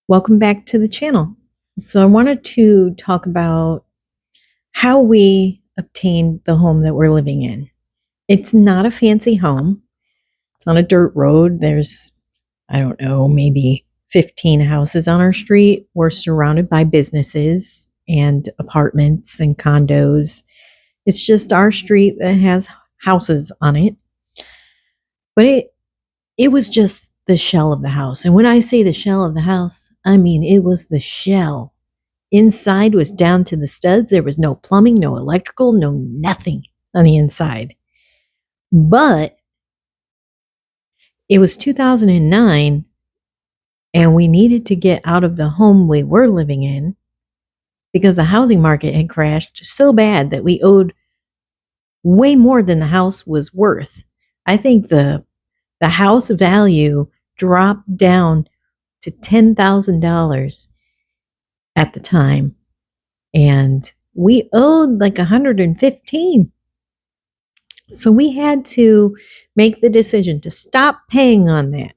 Welcome back to the channel. So I wanted to talk about how we obtained the home that we're living in. It's not a fancy home. It's on a dirt road. There's, I don't know, maybe 15 houses on our street. We're surrounded by businesses and apartments and condos. It's just our street that has houses on it. But it was just the shell of the house. And when I say the shell of the house, I mean it was the shell. Inside was down to the studs. There was no plumbing, no electrical, no nothing on the inside. But it was 2009 and we needed to get out of the home we were living in because the housing market had crashed so bad that we owed way more than the house was worth. I think the house value dropped down to $10,000 at the time. And we owed like 115. So we had to make the decision to stop paying on that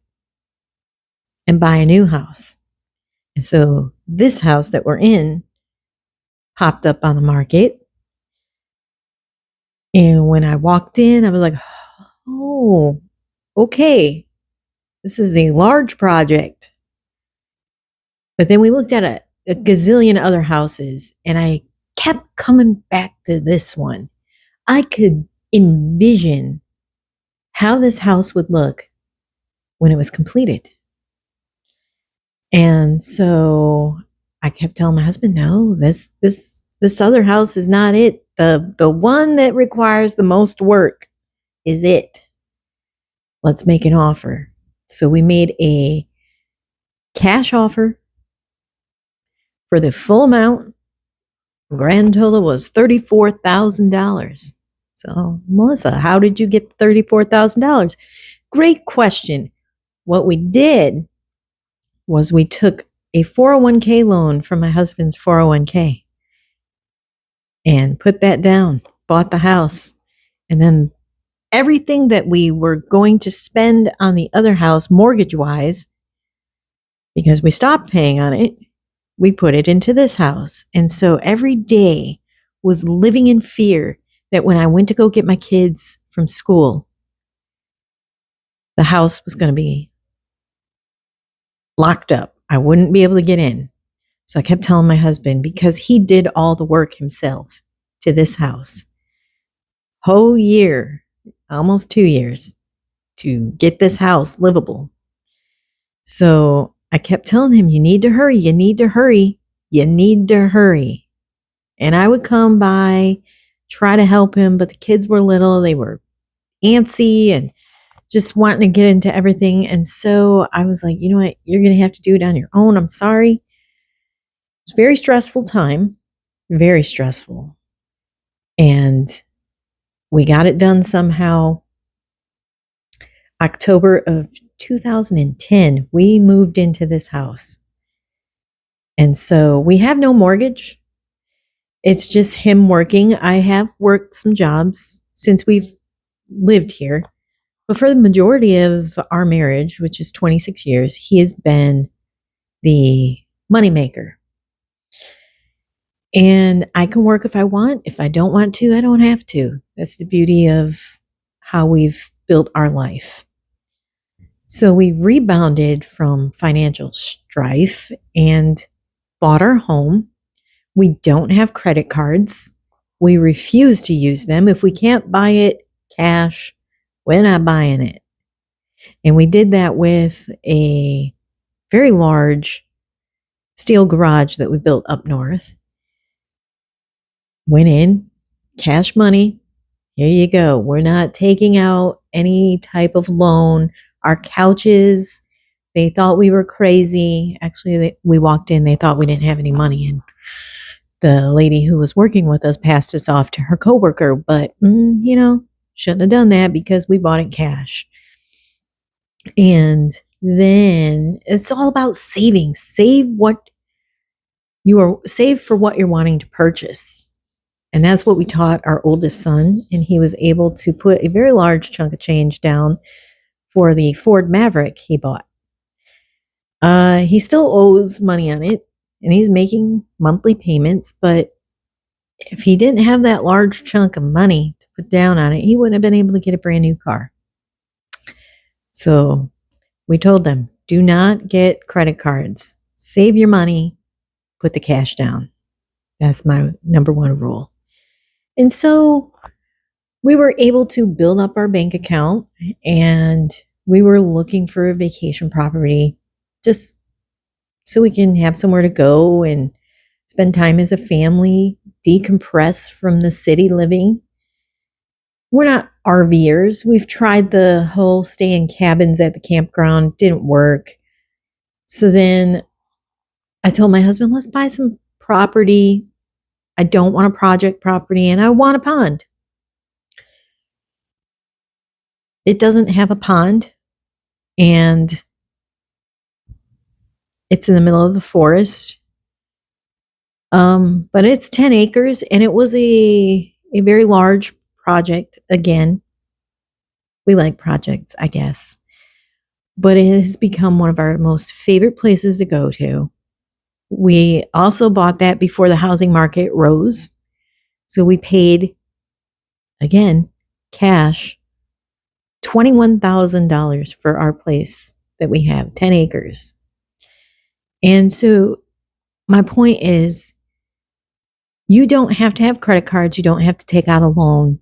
and buy a new house. And so this house that we're in popped up on the market. And when I walked in, I was like, oh, okay, this is a large project. But then we looked at a gazillion other houses and I kept coming back to this one. I could envision how this house would look when it was completed. And so I kept telling my husband, no, this other house is not it. The one that requires the most work is it. Let's make an offer. So we made a cash offer for the full amount. Grand total was $34,000. So, Melissa, how did you get $34,000? Great question. What we did was we took a 401k loan from my husband's 401k and put that down, bought the house, and then everything that we were going to spend on the other house mortgage-wise, because we stopped paying on it, we put it into this house. And so every day was living in fear that when I went to go get my kids from school, the house was going to be locked up. I wouldn't be able to get in. So I kept telling my husband, because he did all the work himself to this house, whole year, almost 2 years, to get this house livable. So I kept telling him, you need to hurry, you need to hurry, you need to hurry. And I would come by, try to help him, but the kids were little, they were antsy and just wanting to get into everything. And so I was like, you know what, you're going to have to do it on your own. I'm sorry. It's a very stressful time, very stressful. And we got it done somehow. October of 2010, we moved into this house. And so we have no mortgage. It's just him working. I have worked some jobs since we've lived here. But for the majority of our marriage, which is 26 years, he has been the moneymaker. And I can work if I want. If I don't want to, I don't have to. That's the beauty of how we've built our life. So we rebounded from financial strife and bought our home. We don't have credit cards. We refuse to use them. If we can't buy it cash, we're not buying it. And we did that with a very large steel garage that we built up north. Went in, cash money. Here you go. We're not taking out any type of loan. Our couches, they thought we were crazy. Actually, we walked in, they thought we didn't have any money. And the lady who was working with us passed us off to her coworker. But, shouldn't have done that because we bought it cash. And then it's all about saving. Save for what you're wanting to purchase. And that's what we taught our oldest son. And he was able to put a very large chunk of change down for the Ford Maverick he bought. He still owes money on it and he's making monthly payments, but if he didn't have that large chunk of money to put down on it, he wouldn't have been able to get a brand new car. So we told them, do not get credit cards. Save your money, put the cash down. That's my number one rule. And so we were able to build up our bank account and we were looking for a vacation property just so we can have somewhere to go and spend time as a family, decompress from the city living. We're not RVers. We've tried the whole stay in cabins at the campground, didn't work. So then I told my husband, let's buy some property. I don't want a project property and I want a pond. It doesn't have a pond and it's in the middle of the forest. But it's 10 acres and it was a very large project. Again, we like projects, I guess. But it has become one of our most favorite places to go to. We also bought that before the housing market rose. So we paid, again, cash, $21,000 for our place that we have, 10 acres. And so my point is, you don't have to have credit cards. You don't have to take out a loan.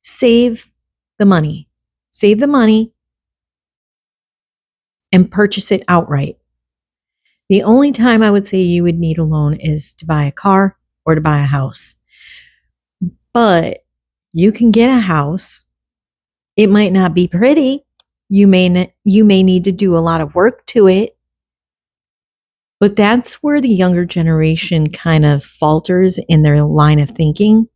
Save the money. Save the money and purchase it outright. The only time I would say you would need a loan is to buy a car or to buy a house. But you can get a house. It might not be pretty. You may need to do a lot of work to it. But that's where the younger generation kind of falters in their line of thinking.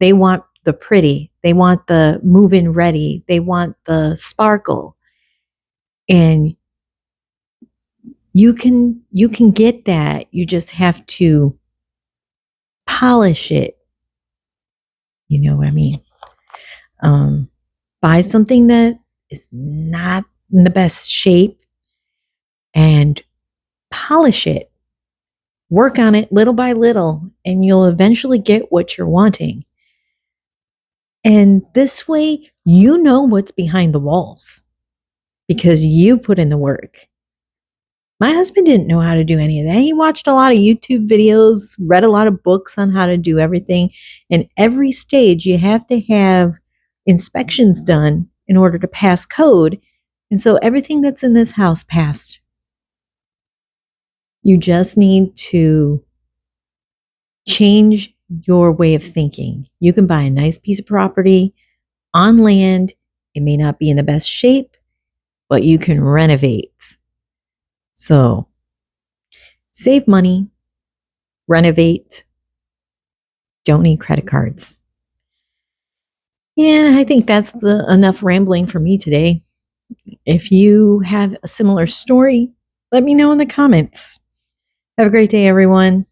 They want the pretty. They want the move-in ready. They want the sparkle. And you can get that. You just have to polish it. You know what I mean? Buy something that is not in the best shape and polish it. Work on it little by little, and you'll eventually get what you're wanting. And this way, you know what's behind the walls because you put in the work. My husband didn't know how to do any of that. He watched a lot of YouTube videos, read a lot of books on how to do everything. And every stage, you have to have inspections done in order to pass code. And so everything that's in this house passed. You just need to change your way of thinking. You can buy a nice piece of property on land. It may not be in the best shape, but you can renovate. So save money, renovate, don't need credit cards. Yeah, I think that's enough rambling for me today. If you have a similar story, let me know in the comments. Have a great day, everyone.